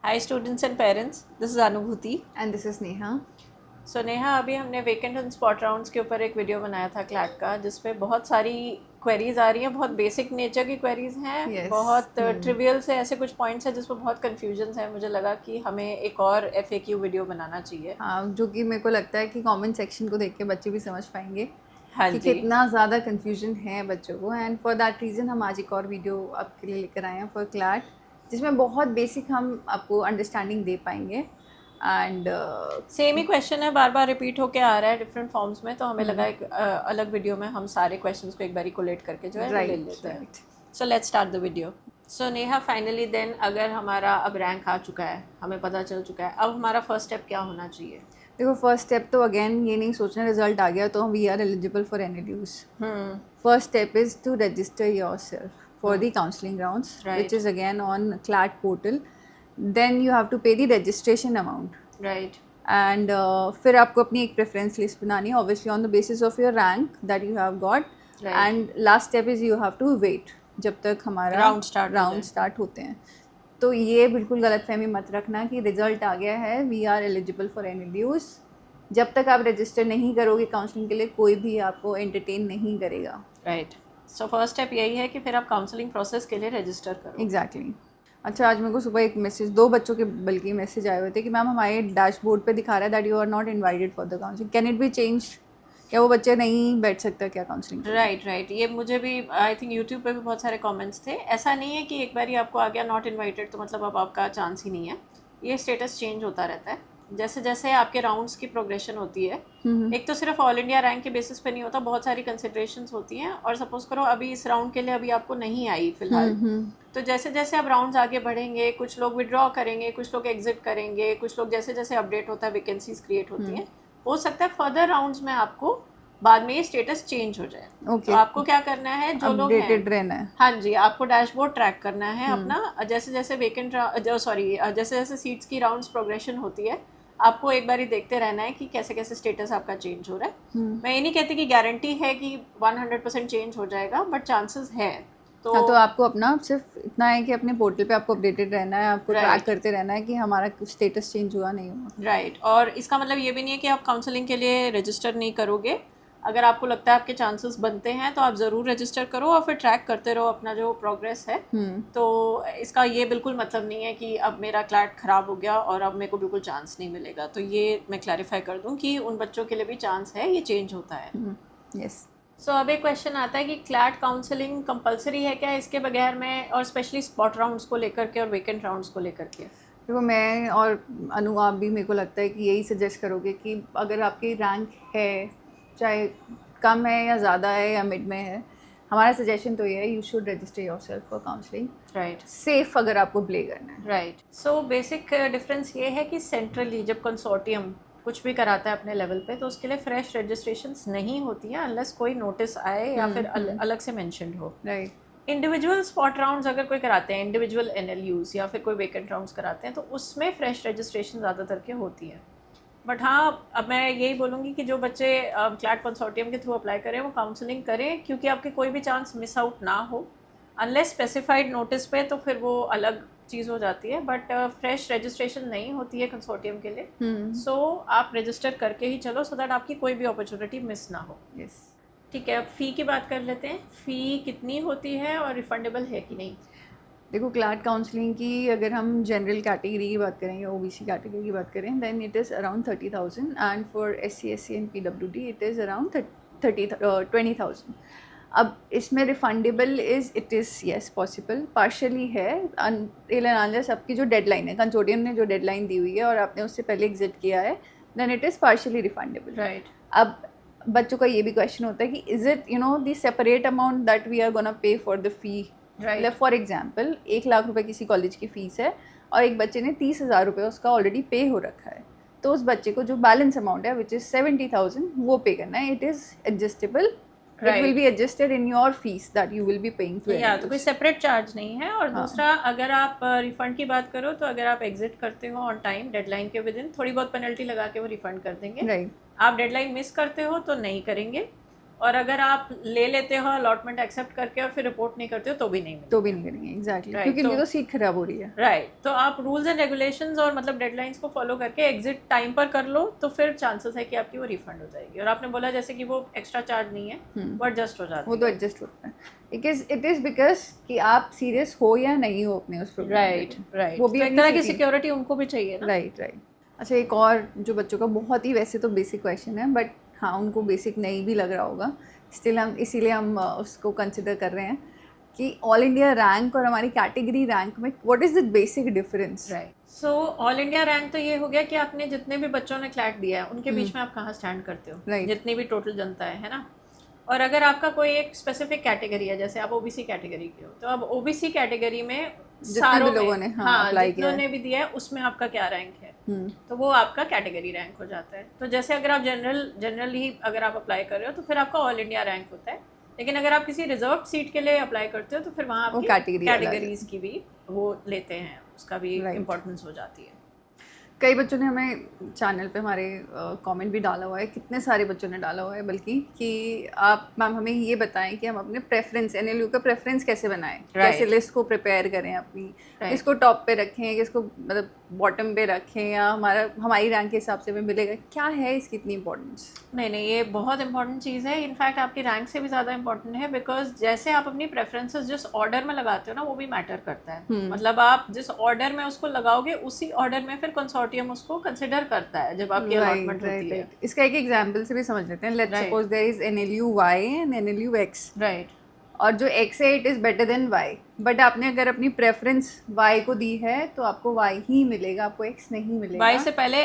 Hi students and parents, this is Anubhuti. And this is Neha. सो नेहा, अभी हमने vacant and spot rounds के ऊपर एक वीडियो बनाया था क्लैट का, जिसपे बहुत सारी क्वेरीज आ रही हैं, बहुत बेसिक नेचर की क्वेरीज हैं, Yes. बहुत ट्रिवियल से ऐसे कुछ पॉइंट्स हैं जिस पर बहुत कन्फ्यूजन है। मुझे लगा कि हमें एक और FAQ वीडियो बनाना चाहिए। हाँ, जो कि मेरे को लगता है कि कमेंट सेक्शन को देख के बच्चे भी समझ पाएंगे हाँ कि जी, कितना ज़्यादा कन्फ्यूजन है बच्चों को। एंड फॉर दैट रीज़न हम आज एक और वीडियो आपके लिए लेकर आए हैं फॉर क्लैट, जिसमें बहुत बेसिक हम आपको अंडरस्टैंडिंग दे पाएंगे। एंड सेम ही क्वेश्चन है, बार बार रिपीट होके आ रहा है डिफरेंट फॉर्म्स में, तो हमें लगा एक अलग वीडियो में हम सारे क्वेश्चंस को एक बार कोलेट करके जो है वो ले लेते हैं। So let's start the video. So Neha, finally then अगर हमारा अब रैंक आ चुका है, हमें पता चल चुका है, अब हमारा फर्स्ट स्टेप क्या होना चाहिए? देखो, फर्स्ट स्टेप तो अगेन ये नहीं सोचना रिजल्ट आ गया तो we are eligible for NLUs। First step is to register yourself for the counseling rounds, which is again on CLAT portal. Then you have to pay the registration amount. Right. And फिर आपको अपनी एक preference list बनानी है, obviously on the basis of your rank that you have got. Right. And last step is you have to wait जब तक हमारा round start होते हैं। तो ये बिल्कुल गलतफहमी मत रखना कि रिजल्ट आ गया है, we are eligible for NLUs। जब तक आप रजिस्टर नहीं करोगे काउंसलिंग के लिए, कोई भी आपको एंटरटेन नहीं करेगा। राइट। सो फर्स्ट स्टेप यही है कि फिर आप काउंसलिंग प्रोसेस के लिए रजिस्टर करो। एग्जैक्टली। अच्छा, आज मेरे को सुबह एक मैसेज, दो बच्चों के बल्कि मैसेज आए हुए थे कि मैम हमारे डैशबोर्ड पे दिखा रहा है that you are not invited for the counselling, can it be change? क्या वो बच्चे नहीं बैठ सकता क्या काउंसलिंग? राइट। ये मुझे भी आई थिंक यूट्यूब पे भी बहुत सारे कमेंट्स थे। ऐसा नहीं है कि एक बार ही आपको आ गया नॉट इनवाइटेड तो मतलब अब आपका चांस ही नहीं है। ये स्टेटस चेंज होता रहता है जैसे जैसे आपके राउंड्स की प्रोग्रेशन होती है। एक तो सिर्फ ऑल इंडिया रैंक के बेसिस पे नहीं होता, बहुत सारी कंसिडरेशंस होती हैं। और सपोज करो अभी इस राउंड के लिए अभी आपको नहीं आई फिलहाल, तो जैसे जैसे अब राउंड्स आगे बढ़ेंगे, कुछ लोग विड्रॉ करेंगे, कुछ लोग एग्जिट करेंगे, कुछ लोग जैसे जैसे अपडेट होता है वैकेंसीज क्रिएट होती हैं, हो सकता है फर्दर राउंड्स में आपको बाद में ये स्टेटस चेंज हो जाए। Okay. तो आपको क्या करना है, जो लोग अपडेटेड रहना है। हाँ जी, आपको डैशबोर्ड ट्रैक करना है अपना। जैसे जैसे जैसे जैसे सीट्स की राउंड्स प्रोग्रेशन होती है, आपको एक बार ही देखते रहना है कि कैसे कैसे स्टेटस आपका चेंज हो रहा है। मैं ये नहीं कहती कि गारंटी है कि 100% चेंज हो जाएगा, बट चांसेस है। तो हाँ, तो आपको अपना सिर्फ इतना है कि अपने पोर्टल पे आपको अपडेटेड रहना है, आपको ट्रैक करते रहना है कि हमारा स्टेटस चेंज हुआ नहीं हुआ। राइट। और इसका मतलब ये भी नहीं है कि आप काउंसलिंग के लिए रजिस्टर नहीं करोगे। अगर आपको लगता है आपके चांसेस बनते हैं तो आप ज़रूर रजिस्टर करो और फिर ट्रैक करते रहो अपना जो प्रोग्रेस है। तो इसका ये बिल्कुल मतलब नहीं है कि अब मेरा क्लैट ख़राब हो गया और अब मेरे को बिल्कुल चांस नहीं मिलेगा। तो ये मैं क्लैरिफाई कर दूं कि उन बच्चों के लिए भी चांस है, ये चेंज होता है। यस। सो अब एक क्वेश्चन आता है कि क्लैट काउंसलिंग कंपलसरी है क्या इसके बगैर में, और स्पेशली स्पॉट राउंड्स को लेकर के और वेकेंट राउंड्स को लेकर के? देखो, मैं और अनु आप भी मेरे को लगता है कि यही सजेस्ट करोगे कि अगर आपकी रैंक है, चाहे कम है या ज़्यादा है या मिड में है, हमारा सजेशन तो ये है you should register yourself for counselling. Right. Safe अगर आपको प्ले करना है। राइट। सो बेसिक डिफरेंस ये है कि सेंट्रली जब कंसोर्टियम कुछ भी कराता है अपने लेवल पे, तो उसके लिए फ्रेश रजिस्ट्रेशंस नहीं होती हैं अनलेस कोई नोटिस आए या फिर अलग से मेंशन्ड हो। राइट। इंडिविजुअल स्पॉट राउंड्स अगर कोई कराते हैं, इंडिविजुअल NLUs या फिर कोई वेकेंट राउंड्स कराते हैं, तो उसमें फ्रेश रजिस्ट्रेशन ज़्यादातर के होती है। बट हाँ, अब मैं यही बोलूँगी कि जो बच्चे क्लैट कंसोर्टियम के थ्रू अप्लाई करें वो काउंसलिंग करें, क्योंकि आपके कोई भी चांस मिस आउट ना हो। अनलेस स्पेसिफाइड नोटिस पे तो फिर वो अलग चीज़ हो जाती है, बट फ्रेश रजिस्ट्रेशन नहीं होती है कंसोर्टियम के लिए। सो आप रजिस्टर करके ही चलो, सो दैट आपकी कोई भी अपॉर्चुनिटी मिस ना हो। यस। ठीक है, अब फ़ी की बात कर लेते हैं। फ़ी कितनी होती है और रिफंडेबल है कि नहीं? देखो, क्लैट काउंसलिंग की अगर हम जनरल कैटेगरी की बात करें या OBC कैटेगरी की बात करें, then it is around 30,000 and for SC SC and PWD it is around 20,000। अब इसमें refundable it is yes possible, partially है अनलेस आपकी जो डेडलाइन है, कंसोर्टियम ने जो डेडलाइन दी हुई है और आपने उससे पहले एग्जिट किया है, then it is partially refundable. Right. अब बच्चों का ये भी क्वेश्चन होता है कि is it the separate amount that we are gonna pay for the fee. मतलब फॉर एग्जाम्पल 1 लाख रुपए किसी कॉलेज की फ़ीस है और एक बच्चे ने 30,000 रुपये उसका ऑलरेडी पे हो रखा है, तो उस बच्चे को जो बैलेंस अमाउंट है विच इज़ 70,000 वो पे करना है। It is adjustable, it will be adjusted in your fees that you will be paying to. या तो कोई सेपरेट चार्ज नहीं है। और दूसरा, अगर आप रिफंड की बात करो तो अगर आप एग्जिट करते हो ऑन टाइम, डेडलाइन के विद इन, थोड़ी बहुत पेनल्टी लगा के वो रिफंड कर देंगे। राइट। आप डेडलाइन मिस करते हो तो नहीं करेंगे। और अगर आप ले लेते हो अलॉटमेंट एक्सेप्ट करके और फिर रिपोर्ट नहीं करते हो तो भी नहीं मिलेगा। तो भी नहीं करेंगे एग्जैक्टली Right, क्योंकि नहीं तो सीट खराब हो रही है। राइट तो आप रूल्स एंड रेगुलेशंस और मतलब डेडलाइंस को फॉलो करके एग्जिट टाइम पर कर लो तो फिर चांसेस है कि आपकी वो रिफंड हो जाएगी। और आपने बोला जैसे कि वो एक्स्ट्रा चार्ज नहीं है, वो एडजस्ट हो जाता वो तो एडजस्ट होता है इट इज बिकॉज कि आप सीरियस हो या नहीं हो अपने उस प्रोग्राम राइट राइट वो भी तो एक तरह की सिक्योरिटी उनको भी चाहिए ना। राइट। अच्छा एक और जो बच्चों का बहुत ही वैसे तो बेसिक क्वेश्चन है बट हाँ उनको बेसिक नहीं भी लग रहा होगा स्टिल हम इसीलिए हम उसको कंसिडर कर रहे हैं कि ऑल इंडिया रैंक और हमारी कैटेगरी रैंक में what is the basic difference. Right so all India rank तो ये हो गया कि आपने जितने भी बच्चों ने क्लैट दिया है उनके बीच में आप कहाँ स्टैंड करते हो, Right. जितनी भी टोटल जनता है ना। और अगर आपका कोई एक स्पेसिफिक कैटेगरी है, जैसे आप ओबीसी कैटेगरी के हो, तो अब ओबीसी कैटेगरी में सारों भी लोगों ने जितनों ने भी दिया है उसमें आपका क्या रैंक है, तो वो आपका कैटेगरी रैंक हो जाता है। तो जैसे अगर आप जनरली अगर आप अप्लाई कर रहे हो तो फिर आपका ऑल इंडिया रैंक होता है। लेकिन अगर आप किसी रिजर्व सीट के लिए अप्लाई करते हो तो फिर वहाँ आपकी कैटेगरीज की भी वो लेते हैं, उसका भी इम्पोर्टेंस हो जाती है। कई बच्चों ने हमें चैनल पे हमारे कमेंट भी डाला हुआ है, कितने सारे बच्चों ने डाला हुआ है बल्कि कि आप मैम हमें ये बताएं कि हम अपने प्रेफरेंस एनएलयू का प्रेफरेंस कैसे बनाएं, कैसे लिस्ट को प्रिपेयर करें अपनी, किसको टॉप पे रखें, किसको मतलब बॉटम पे रखें या हमारी रैंक के हिसाब से हमें मिलेगा, क्या है इसकी इतनी इंपॉर्टेंस। नहीं ये बहुत इंपॉर्टेंट चीज़ है, इनफैक्ट आपकी रैंक से भी ज़्यादा इंपॉर्टेंट है बिकॉज जैसे आप अपनी प्रेफरेंसेस जिस ऑर्डर में लगाते हो ना वो भी मैटर करता है। मतलब आप जिस ऑर्डर में उसको लगाओगे उसी ऑर्डर में फिर कंसोर्टियम उसको कंसिडर करता है जब आपकी अलॉटमेंट होती है। इसका एक एग्जांपल से भी समझ लेते हैं। Let's suppose there is NLU Y and NLU X, right, और जो x है it is better than y, but आपने अगर अपनी प्रेफरेंस y को दी है तो आपको y ही मिलेगा, आपको x नहीं मिलेगा। y से पहले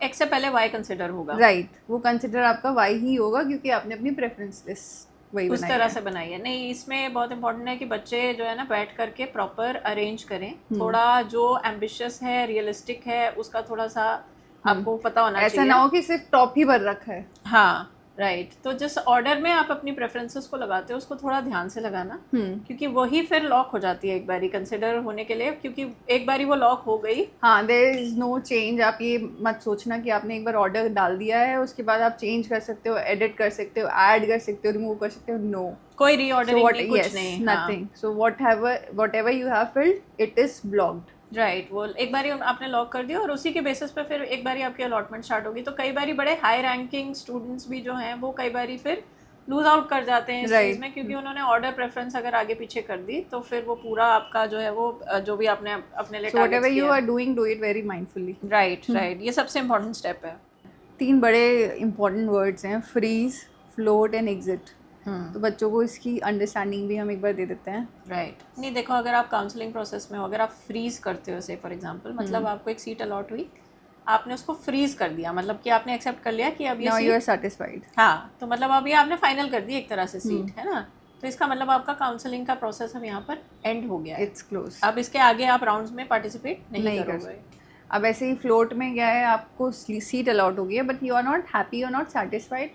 x से पहले y कंसिडर होगा, राइट वो कंसिडर आपका y ही होगा क्योंकि आपने अपनी प्रेफरेंस लिस्ट वही उस तरह से बनाई है। नहीं इसमें बहुत इंपॉर्टेंट है कि बच्चे जो है ना बैठ करके प्रॉपर अरेंज करें, थोड़ा जो एम्बिशियस है रियलिस्टिक है उसका थोड़ा सा आपको पता होना चाहिए। ऐसा ना हो कि सिर्फ टॉप ही भर रखा है। हाँ राइट तो जिस ऑर्डर में आप अपनी प्रेफरेंसेस को लगाते हो उसको थोड़ा ध्यान से लगाना, क्योंकि वही फिर लॉक हो जाती है एक बारी कंसिडर होने के लिए, क्योंकि एक बारी वो लॉक हो गई। हाँ देयर इज नो चेंज। आप ये मत सोचना कि आपने एक बार ऑर्डर डाल दिया है उसके बाद आप चेंज कर सकते हो, एडिट कर सकते हो, ऐड कर सकते हो, रिमूव कर सकते हो। नो, कोई रीऑर्डरिंग नहीं, कुछ नहीं, nothing. So whatever you have filled it is blocked. Right वो एक बारी आपने लॉक कर दिया और उसी के बेसिस पे फिर एक बारी आपकी अलॉटमेंट स्टार्ट होगी। तो कई बारी बड़े हाई रैंकिंग स्टूडेंट्स भी जो हैं वो कई बारी फिर लूज आउट कर जाते हैं इस चीज़ में, क्योंकि उन्होंने ऑर्डर प्रेफरेंस अगर आगे पीछे कर दी तो फिर वो पूरा आपका जो है वो जो भी आपने अपने लिए whatever you are doing do it very mindfully. Right ये सबसे इम्पोर्टेंट स्टेप है। 3 बड़े इंपॉर्टेंट वर्ड्स हैं, फ्रीज, फ्लोट एंड एग्जिट। तो बच्चों को इसकी अंडरस्टैंडिंग भी हम एक बार दे देते हैं। राइट नहीं देखो, अगर आप काउंसलिंग प्रोसेस में हो, अगर आप फ्रीज करते हो से फॉर एग्जांपल, मतलब आपको एक सीट अलॉट हुई, आपने उसको फ्रीज कर दिया, मतलब कि आपने एक्सेप्ट कर लिया कि अब ये सीट, यू आर सैटिस्फाइड। हाँ तो मतलब अब ये आपने फाइनल कर दी एक तरह से सीट, है ना। तो इसका मतलब आपका काउंसलिंग का प्रोसेस अब यहाँ पर एंड हो गया है, इट्स क्लोज। अब इसके आगे आप राउंड्स में पार्टिसिपेट नहीं करोगे। अब ऐसे ही फ्लोट में क्या है, आपको सीट अलॉट हो गई है but you are not happy, you are not satisfied,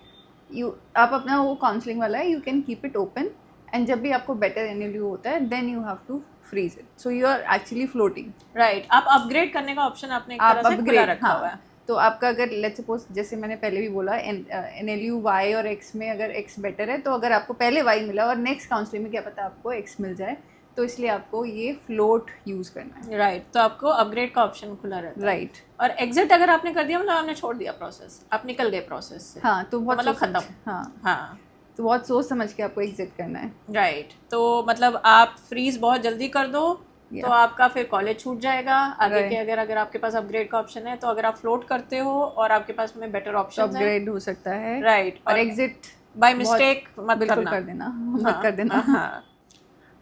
आप अपना वो काउंसलिंग वाला है, you can keep it open and जब भी आपको बेटर एनएलयू होता है then you have to freeze it, so you are actually floating. Right आप अपग्रेड करने का ऑप्शन आपने एक तरह से खुला रखा हुआ है। तो आपका अगर लेट्स सपोज जैसे मैंने पहले भी बोला एनएलयू वाई और एक्स में अगर एक्स बेटर है तो अगर आपको पहले वाई मिला और नेक्स्ट काउंसलिंग में क्या पता आपको एक्स मिल जाए, तो इसलिए आपको ये फ्लोट यूज़ करना है। राइट तो आपको अपग्रेड का ऑप्शन खुला रहता है। राइट और एग्जिट अगर आपने कर दिया मतलब आपने छोड़ दिया प्रोसेस, आप निकल गए प्रोसेस से। हाँ तो बहुत मतलब खत्म। हाँ तो बहुत सोच समझ के आपको एग्जिट करना है। राइट तो मतलब आप फ्रीज बहुत जल्दी कर दो तो आपका फिर कॉलेज छूट जाएगा आगे के। अगर आपके पास अपग्रेड का ऑप्शन है तो अगर आप फ्लोट करते हो और आपके पास में बेटर ऑप्शन है अपग्रेड हो सकता है। राइट और एग्जिट बाय मिस्टेक मत कर देना। हाँ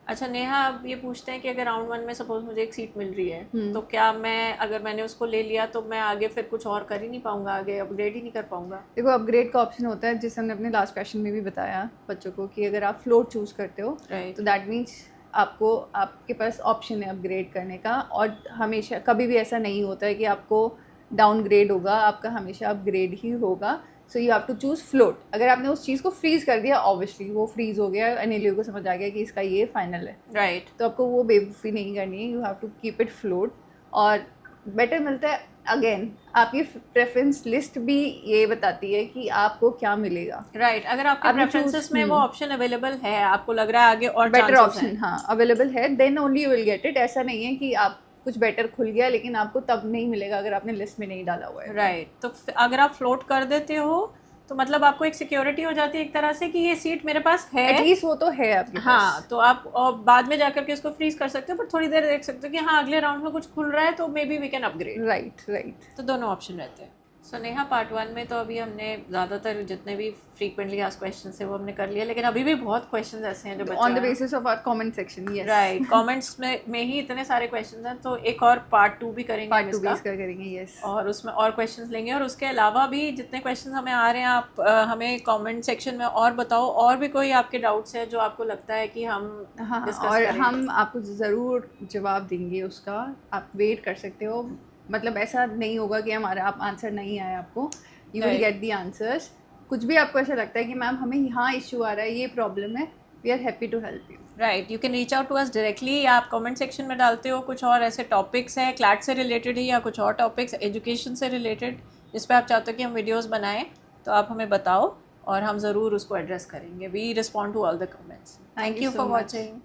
अच्छा नेहा, अब ये पूछते हैं कि अगर राउंड 1 में सपोज मुझे एक सीट मिल रही है तो क्या मैं अगर मैंने उसको ले लिया तो मैं आगे फिर कुछ और कर ही नहीं पाऊंगा, आगे अपग्रेड ही नहीं कर पाऊंगा? देखो अपग्रेड का ऑप्शन होता है जिसे हमने अपने लास्ट क्वेश्चन में भी बताया बच्चों को कि अगर आप फ्लोट चूज करते हो तो दैट मीन्स आपके पास ऑप्शन है अपग्रेड करने का, और हमेशा कभी भी ऐसा नहीं होता है कि आपको डाउनग्रेड होगा, आपका हमेशा अपग्रेड ही होगा। So you have to choose float. अगर आपने उस चीज़ को फ्रीज कर दिया ऑब्वियसली वो फ्रीज हो गया, एनएलयू को समझ आ गया कि इसका ये फाइनल है। राइट तो आपको वो बेवकूफ़ी नहीं करनी है, you have to keep it float. और बेटर मिलता है अगेन आपकी प्रेफरेंस लिस्ट भी ये बताती है कि आपको क्या मिलेगा। राइट, अगर आपके आपने प्रेफरेंसेस में वो हम्म। ऑप्शन अवेलेबल है, आपको लग रहा है आगे और बेटर चांसेस ऑप्शन हैं, हाँ अवेलेबल है, then only you will get it. ऐसा नहीं है कि आप कुछ बेटर खुल गया लेकिन आपको तब नहीं मिलेगा अगर आपने लिस्ट में नहीं डाला हुआ है। राइट, तो अगर आप फ्लोट कर देते हो तो मतलब आपको एक सिक्योरिटी हो जाती है एक तरह से कि ये सीट मेरे पास है। एटलीस्ट वो तो है आपके हाँ, पास। तो आप और बाद में जाकर के इसको फ्रीज कर सकते हो, पर थोड़ी देर देख सकते हो कि हाँ अगले राउंड में कुछ खुल रहा है तो maybe we can upgrade. Right right. तो दोनों ऑप्शन रहते हैं। सो नेहा, पार्ट 1 में तो अभी हमने ज़्यादातर जितने भी फ्रीक्वेंटली आस्क्ड क्वेश्चन है वो हमने कर लिया, लेकिन अभी भी बहुत क्वेश्चन ऐसे हैं जो बचे ऑन द हैं। Basis of our comment section, yes. Right, comments में ही इतने सारे क्वेश्चन हैं, तो एक और पार्ट 2 भी करेंगे पार्ट हम 2 भी इसका, इसका करेंगे, यस। और उसमें और क्वेश्चंस लेंगे। और उसके अलावा भी जितने क्वेश्चंस हमें आ रहे हैं आप हमें कमेंट सेक्शन में और बताओ, और भी कोई आपके डाउट्स हैं जो आपको लगता है कि हम हाँ, डिस्कस और करें। हम आपको ज़रूर जवाब देंगे उसका, आप वेट कर सकते हो। मतलब ऐसा नहीं होगा कि हमारा आप आंसर नहीं आए आपको, you will Right. Get the answers. कुछ भी आपको ऐसा लगता है कि मैम हमें यहाँ इशू आ रहा है, ये प्रॉब्लम है, we are happy to help you. Right, you can reach out to us directly. आप कमेंट सेक्शन में डालते हो कुछ और ऐसे टॉपिक्स हैं क्लैट से रिलेटेड ही, या कुछ और टॉपिक्स एजुकेशन से रिलेटेड जिस पे आप चाहते हो कि हम वीडियोस बनाएं, तो आप हमें बताओ और हम ज़रूर उसको एड्रेस करेंगे। We respond to all the comments. Thank you so for much. Watching.